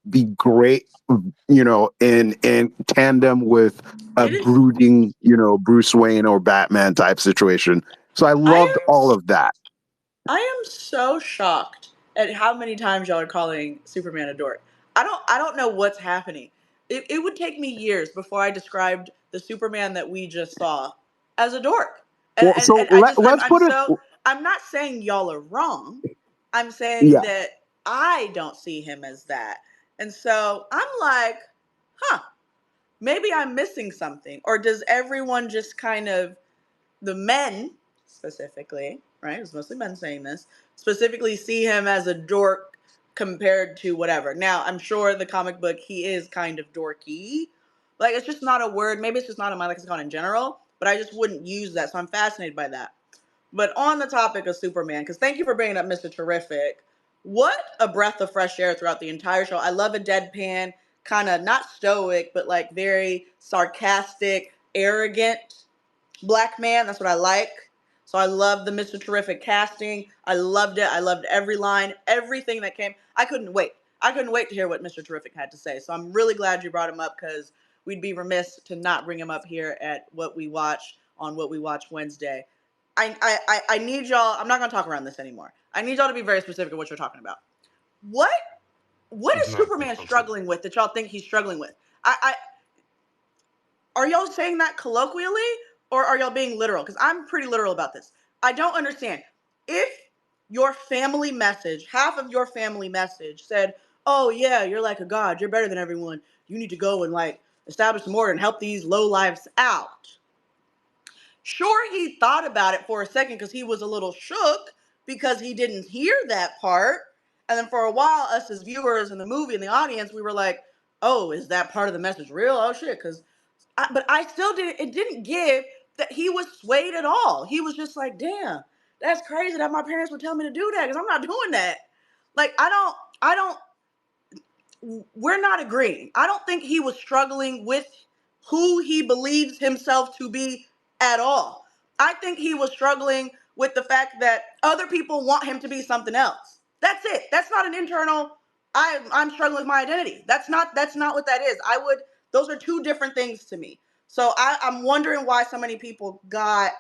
be great, in tandem with a It is. brooding, Bruce Wayne or Batman type situation. So I I loved am. all of that. I am so shocked at how many times y'all are calling Superman a dork. I don't know what's happening. It would take me years before I described the Superman that we just saw as a dork. And Well, and, so and I just let's I'm put it. so I'm not saying y'all are wrong. I'm saying Yeah. that I don't see him as that. And so I'm like, huh, maybe I'm missing something. Or does everyone just kind of the men specifically, right? It's mostly men saying this, specifically see him as a dork compared to whatever. Now, I'm sure the comic book he is kind of dorky. Like it's just not a word. Maybe it's just not in my lexicon in general, but I just wouldn't use that. So I'm fascinated by that. But on the topic of Superman, because thank you for bringing up Mr. Terrific. What a breath of fresh air throughout the entire show. I love a deadpan, kind of not stoic, but like very sarcastic, arrogant black man. That's what I like. So I love the Mr. Terrific casting. I loved it. I loved every line, everything that came. I couldn't wait. I couldn't wait to hear what Mr. Terrific had to say. So I'm really glad you brought him up because we'd be remiss to not bring him up here at What We Watch on What We Watch Wednesday. I need y'all. I'm not gonna talk around this anymore. I need y'all to be very specific of what you're talking about. What what It's is not Superman offensive. struggling with that y'all think he's struggling with? I are y'all saying that colloquially or are y'all being literal? Because I'm pretty literal about this. I don't understand. If your family message, half of your family message said, oh yeah, you're like a god, you're better than everyone, you need to go and like establish some order and help these low lives out. Sure, he thought about it for a second because he was a little shook because he didn't hear that part. And then for a while, us as viewers in the movie and the audience, we were like, oh, is that part of the message real? Oh shit, because but I still didn't. It didn't give that he was swayed at all. He was just like, damn, that's crazy that my parents would tell me to do that because I'm not doing that. Like I don't. We're not agreeing. I don't think he was struggling with who he believes himself to be at all. I think he was struggling with the fact that other people want him to be something else. That's it. That's not an internal I'm struggling with my identity. That's not what that is. Those are two different things to me. So I'm wondering why so many people got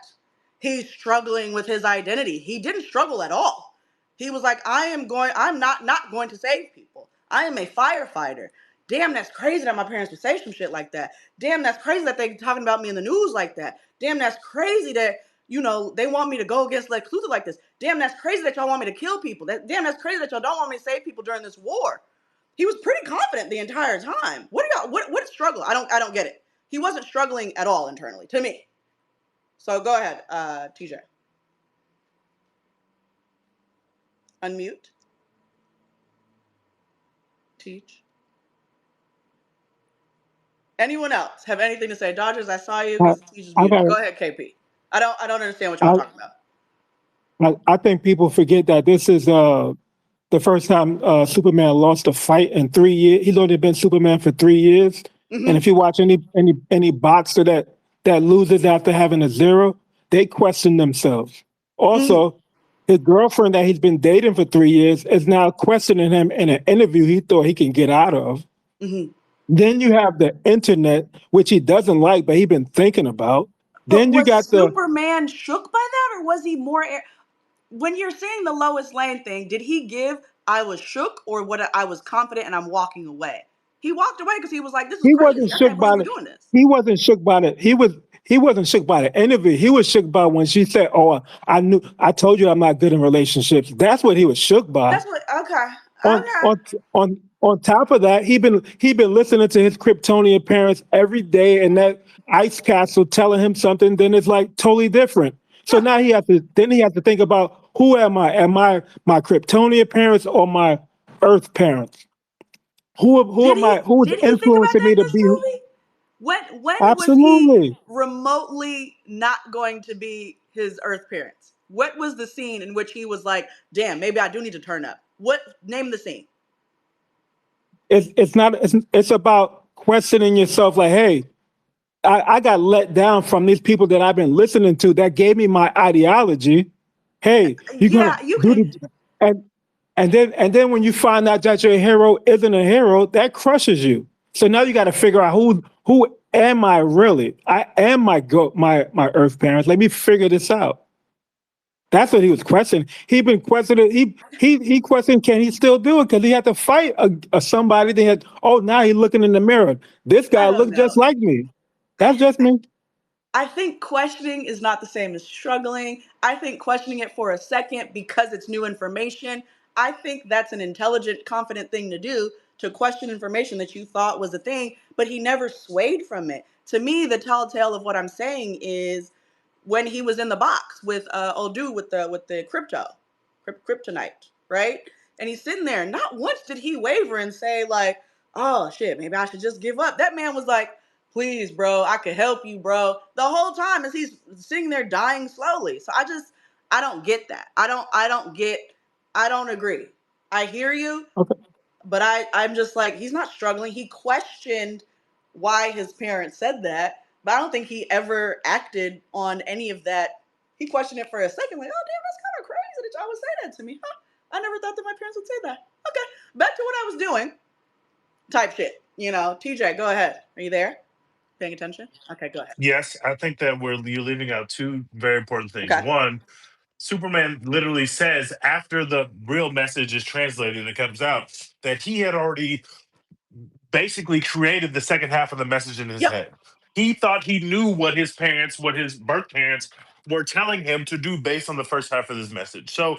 he's struggling with his identity. He didn't struggle at all. He was like, I'm not going to save people. I am a firefighter. Damn, that's crazy that my parents would say some shit like that. Damn, that's crazy that they talking about me in the news like that. Damn, that's crazy that, they want me to go against Lex Luthor like this. Damn, that's crazy that y'all want me to kill people. Damn, that's crazy that y'all don't want me to save people during this war. He was pretty confident the entire time. What struggle? I don't get it. He wasn't struggling at all internally, to me. So go ahead, TJ. Unmute. Teach. Anyone else have anything to say? Dodgers, I saw you because Teach is muted. Go ahead, KP. I don't understand what y'all talking about. I think people forget that this is the first time Superman lost a fight in 3 years. He's only been Superman for 3 years. Mm-hmm. And if you watch any boxer that loses after having a 0, they question themselves. Also, his girlfriend that he's been dating for 3 years is now questioning him in an interview he thought he can get out of. Mm-hmm. Then you have the internet, which he doesn't like, but he's been thinking about. But then you got Superman shook by that, or was he more? When you're saying the Lois Lane thing, did he give I was shook or what I was confident and I'm walking away? He walked away because he was like, "This is crazy. I can't believe we're doing this." He wasn't shook by it. He wasn't shook by the interview. He was shook by when she said, "Oh, I told you I'm not good in relationships." That's what he was shook by. That's what. Okay. On top of that, he been listening to his Kryptonian parents every day in that ice castle telling him something. Then it's like totally different. So now he has to think about, who am I? Am I my Kryptonian parents or my Earth parents? Who am I? Who is influencing me to be? When Absolutely. was he remotely not going to be his Earth parents? What was the scene in which he was like, "Damn, maybe I do need to turn up"? Name the scene. It's about questioning yourself. Like, hey, I got let down from these people that I've been listening to that gave me my ideology. Hey, and then when you find out that your hero isn't a hero, that crushes you. So now you got to figure out who am I really? I am my Earth parents. Let me figure this out. That's what he was questioning. He'd been questioning. He questioned, can he still do it? Because he had to fight somebody. Now he's looking in the mirror. This guy looks just like me. That's just me. I think questioning is not the same as struggling. I think questioning it for a second because it's new information. I think that's an intelligent, confident thing to do, to question information that you thought was a thing, but he never swayed from it. To me, the telltale of what I'm saying is when he was in the box with old dude with the kryptonite, right? And he's sitting there. Not once did he waver and say like, "Oh shit, maybe I should just give up." That man was like, "Please, bro, I could help you, bro." The whole time as he's sitting there dying slowly. So I don't get that. I don't agree. I hear you, okay, but I'm just like, he's not struggling. He questioned why his parents said that, but I don't think he ever acted on any of that. He questioned it for a second, like, "Oh, damn, that's kind of crazy that y'all would say that to me. Huh? I never thought that my parents would say that." Okay, back to what I was doing. Type shit. TJ, go ahead. Are you there? Paying attention? Okay, go ahead. Yes, I think that you're leaving out two very important things. Okay. One, Superman literally says after the real message is translated and it comes out that he had already basically created the second half of the message in his head. He thought he knew what his birth parents were telling him to do based on the first half of this message. So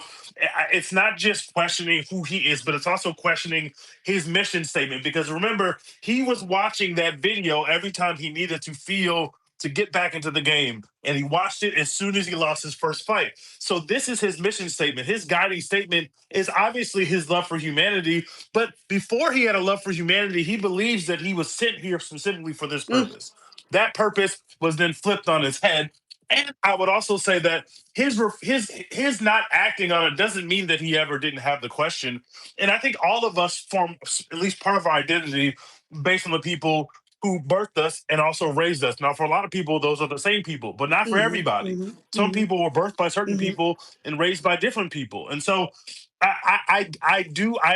it's not just questioning who he is, but it's also questioning his mission statement. Because remember, he was watching that video every time he needed to feel to get back into the game. And he watched it as soon as he lost his first fight. So this is his mission statement. His guiding statement is obviously his love for humanity. But before he had a love for humanity, he believes that he was sent here specifically for this purpose. That purpose was then flipped on its head. And I would also say that his not acting on it doesn't mean that he ever didn't have the question. And I think all of us form at least part of our identity based on the people who birthed us and also raised us. Now, for a lot of people, those are the same people, but not for everybody. Some people were birthed by certain people and raised by different people. And so I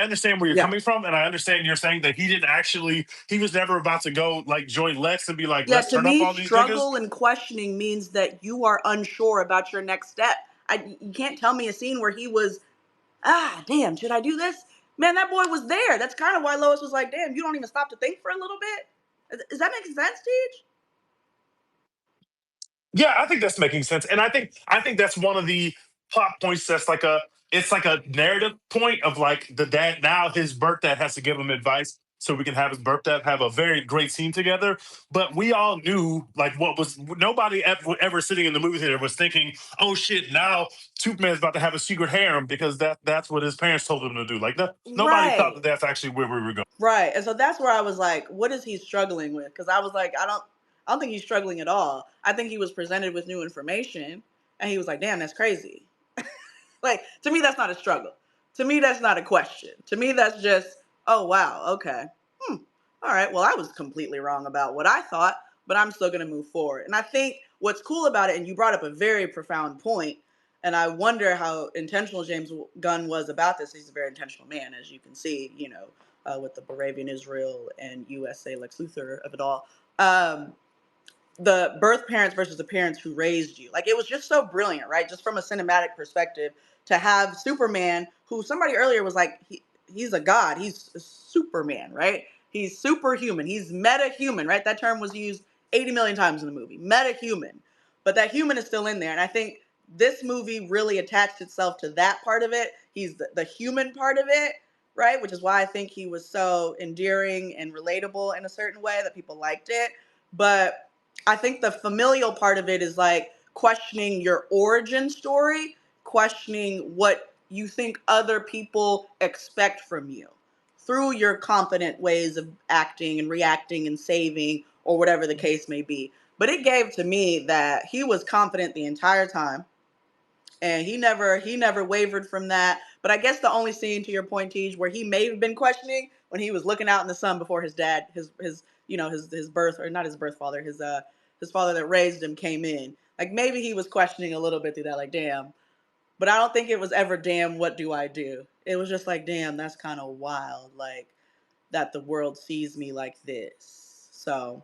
understand where you're coming from, and I understand you're saying that he was never about to go like join Lex and be like, Yeah, let's to turn up me, on these struggle niggas. and questioning means that you are unsure about your next step. You can't tell me a scene where he was, damn, should I do this? Man, that boy was there. That's kind of why Lois was like, damn, you don't even stop to think for a little bit. Is that making sense, Teej? Yeah, I think that's making sense, and I think that's one of the plot points. It's like a narrative point of like the dad now his birth dad has to give him advice so we can have his birth dad have a very great scene together. But we all knew like what was nobody ever sitting in the movie theater was thinking, oh shit, now Superman's about to have a secret harem because that's what his parents told him to do. Like nobody thought that Right. that's actually where we were going. Right. And so that's where I was like, what is he struggling with? Because I was like, I don't think he's struggling at all. I think he was presented with new information and he was like, damn, that's crazy. Like, to me, that's not a struggle. To me, that's not a question. To me, that's just, oh, wow, okay. All right, well, I was completely wrong about what I thought, but I'm still going to move forward. And I think what's cool about it, and you brought up a very profound point, and I wonder how intentional James Gunn was about this. He's a very intentional man, as you can see, with the Moravian Israel and USA Lex Luthor of it all. The birth parents versus the parents who raised you. Like, it was just so brilliant, right? Just from a cinematic perspective, to have Superman, who somebody earlier was like, he's a god. He's a Superman, right? He's superhuman. He's meta-human, right? That term was used 80 million times in the movie. Meta-human. But that human is still in there. And I think this movie really attached itself to that part of it. He's the human part of it, right? Which is why I think he was so endearing and relatable in a certain way that people liked it. But I think the familial part of it is like questioning your origin story, questioning what you think other people expect from you through your confident ways of acting and reacting and saving or whatever the case may be. But it gave to me that he was confident the entire time. And he never wavered from that. But I guess the only scene, to your point, Tej, where he may have been questioning when he was looking out in the sun before his dad, his birth, or not his birth father, his father that raised him came in. Like, maybe he was questioning a little bit through that, like, damn. But I don't think it was ever, damn, what do I do? It was just like, damn, that's kind of wild, like, that the world sees me like this. So,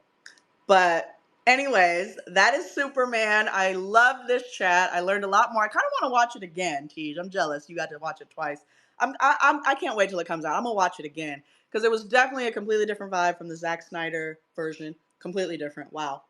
but anyways, that is Superman. I love this chat. I learned a lot more. I kind of want to watch it again, Tej. I'm jealous. You got to watch it twice. I can't wait till it comes out. I'm gonna watch it again because it was definitely a completely different vibe from the Zack Snyder version. Completely different. Wow.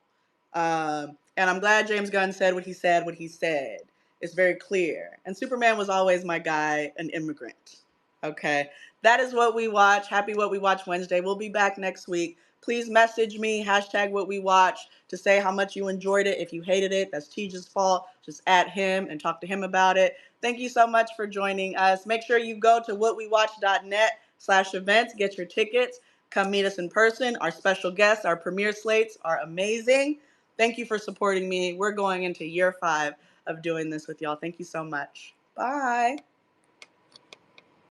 And I'm glad James Gunn said what he said. What he said. It's very clear. And Superman was always my guy, an immigrant. Okay. That is what we watch. Happy What We Watch Wednesday. We'll be back next week. Please message me, hashtag what we watch, to say how much you enjoyed it. If you hated it, that's Tej's fault. Just at him and talk to him about it. Thank you so much for joining us. Make sure you go to whatwewatch.net/events, get your tickets. Come meet us in person. Our special guests, our premiere slates are amazing. Thank you for supporting me. We're going into year 5 of doing this with y'all. Thank you so much. Bye.